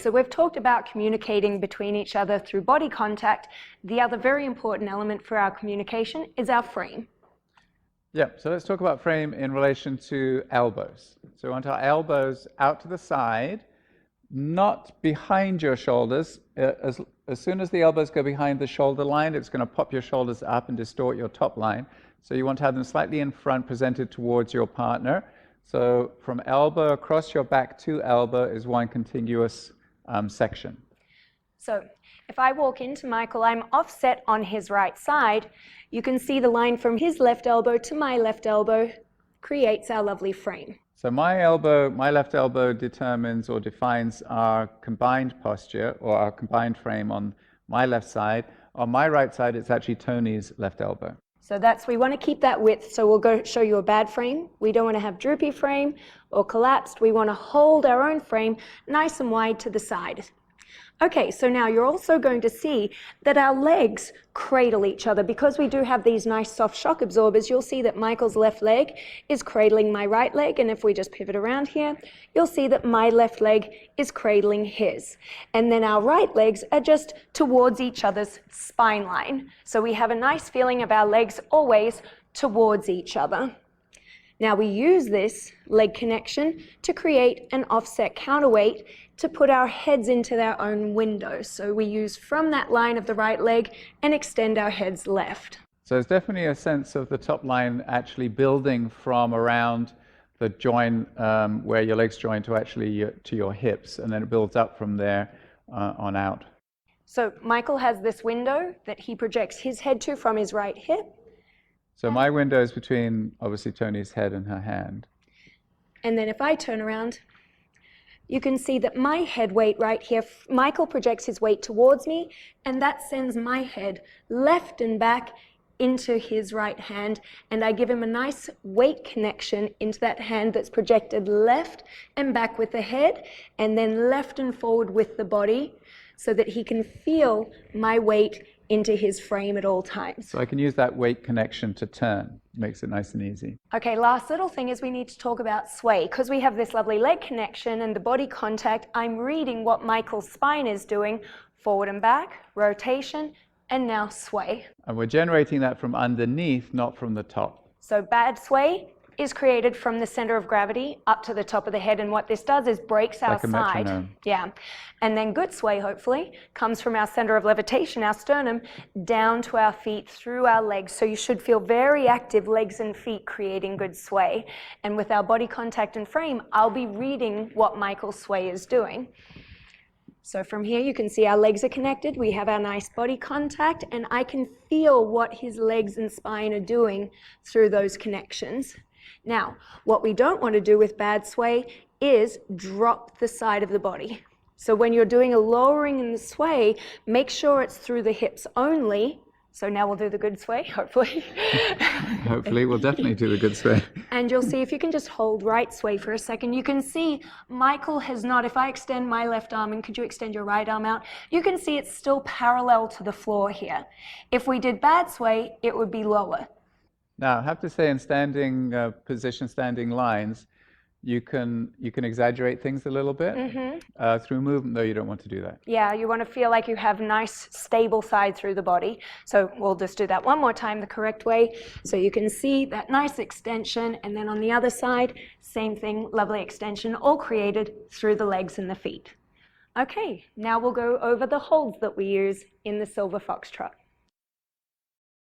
so we've talked about communicating between each other through body contact. The other very important element for our communication is our frame. Yeah, so let's talk about frame in relation to elbows. So we want our elbows out to the side, not behind your shoulders. As soon as the elbows go behind the shoulder line, it's going to pop your shoulders up and distort your top line. So you want to have them slightly in front, presented towards your partner. So from elbow across your back to elbow is one contiguous section. So if I walk into Michael, I'm offset on his right side. You can see the line from his left elbow to my left elbow creates our lovely frame. So my left elbow determines or defines our combined posture or our combined frame on my left side. On my right side, it's actually Tony's left elbow. So we want to keep that width, so we'll go show you a bad frame. We don't want to have droopy frame or collapsed. We want to hold our own frame nice and wide to the side. Okay, so now you're also going to see that our legs cradle each other. Because we do have these nice soft shock absorbers, you'll see that Michael's left leg is cradling my right leg, and if we just pivot around here, you'll see that my left leg is cradling his. And then our right legs are just towards each other's spine line. So we have a nice feeling of our legs always towards each other. Now we use this leg connection to create an offset counterweight to put our heads into their own window. So we use from that line of the right leg and extend our heads left. So there's definitely a sense of the top line actually building from around the joint where your legs join to actually to your hips, and then it builds up from there on out. So Michael has this window that he projects his head to from his right hip. So my window is between, obviously, Tony's head and her hand. And then if I turn around, you can see that my head weight right here, Michael projects his weight towards me, and that sends my head left and back into his right hand, and I give him a nice weight connection into that hand that's projected left and back with the head, and then left and forward with the body, so that he can feel my weight into his frame at all times. So I can use that weight connection to turn. Makes it nice and easy. Okay, last little thing is we need to talk about sway. Because we have this lovely leg connection and the body contact, I'm reading what Michael's spine is doing, forward and back, rotation, and now sway. And we're generating that from underneath, not from the top. So bad sway is created from the center of gravity up to the top of the head, and what this does is breaks our like a side. metronome. Yeah. And then good sway, hopefully, comes from our center of levitation, our sternum, down to our feet, through our legs. So you should feel very active legs and feet creating good sway. And with our body contact and frame, I'll be reading what Michael's sway is doing. So from here you can see our legs are connected, we have our nice body contact, and I can feel what his legs and spine are doing through those connections. Now, what we don't want to do with bad sway is drop the side of the body. So when you're doing a lowering in the sway, make sure it's through the hips only. So now we'll do the good sway, hopefully. Hopefully, we'll definitely do the good sway. And you'll see, if you can just hold right sway for a second, you can see Michael has not, if I extend my left arm, and could you extend your right arm out? You can see it's still parallel to the floor here. If we did bad sway, it would be lower. Now, I have to say, in standing position, standing lines, you can exaggerate things a little bit. Through movement, though, you don't want to do that. Yeah, you want to feel like you have nice, stable side through the body. So we'll just do that one more time the correct way. So you can see that nice extension, and then on the other side, same thing, lovely extension, all created through the legs and the feet. Okay, now we'll go over the holds that we use in the Silver Foxtrot.